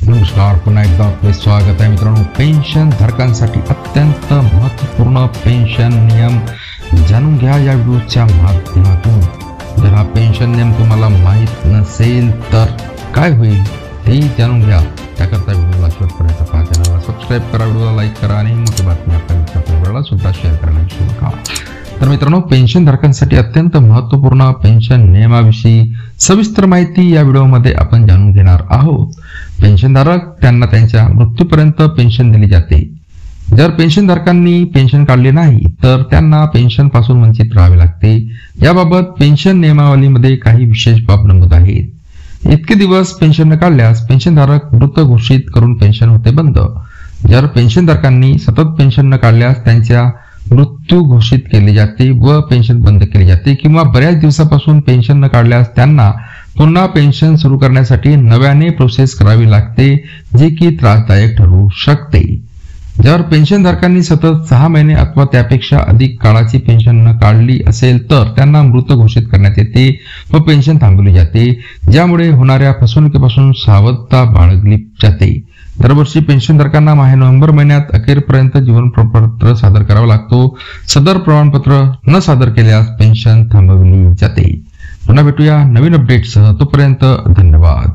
नमस्कार, पुन्हा एकदा आपले स्वागत आहे मित्रांनो. पेन्शन धारकांसाठी अत्यंत महत्त्वपूर्ण पेन्शन नियम जाणून घ्या या व्हिडिओच्या माध्यमातून. जर हा पेन्शन नियम तुम्हाला माहीत नसेल तर काय होईल हे जाणून घ्या. त्याकरता व्हिडिओला शेवटपर्यंत पहा, चॅनलला सबस्क्राईब करा, व्हिडिओला लाईक करा आणि मोठी बातमी आपल्या परिवाराला सुद्धा शेअर करायला विसरू नका. तर मित्रांनो, पेन्शन धारकांसाठी अत्यंत महत्त्वपूर्ण पेन्शन नियमाविषयी सविस्तर माहिती या व्हिडिओमध्ये आपण जाणून घेणार आहोत. पेन्शनधारक त्यांना त्यांच्या मृत्यूपर्यंत पेन्शन दिली जाते. जर पेन्शनधारकांनी पेन्शन काढले नाही तर त्यांना पेन्शन पासून वंचित राहावे लागते. याबाबत पेन्शन नियमावलीमध्ये काही विशेष बाब नमूद आहेत. इतके दिवस पेन्शन न काढल्यास पेन्शनधारक मृत घोषित करून पेन्शन होते बंद. जर पेन्शनधारकांनी सतत पेन्शन न काढल्यास त्यांच्या मृत्यू घोषित केले जाते व पेन्शन बंद केली जाते, किंवा बऱ्याच दिवसापासून पेन्शन न काढल्यास त्यांना पुन्हा पेन्शन सुरू करण्यासाठी नव्याने प्रोसेस करावी लागते, जे की त्रासदायक ठरू शकते. जर पेन्शनधारकांनी सतत 6 महिने अथवा त्यापेक्षा अधिक काळाची पेन्शन न काढली असेल तर त्यांना मृत घोषित करण्यात येते व पेन्शन थांबवली जाते, ज्यामुळे होणाऱ्या फसवणुकीपासून सावधता बाळगली जाते. दरवर्षी पेन्शनधारकांना नोव्हेंबर महिन्यात अखेरपर्यंत जीवन प्रमाणपत्र सादर करावं लागतो. सदर प्रमाणपत्र न सादर केल्यास पेन्शन थांबवली जाते. पुन्हा भेटूया नवीन अपडेटसह. तोपर्यंत धन्यवाद.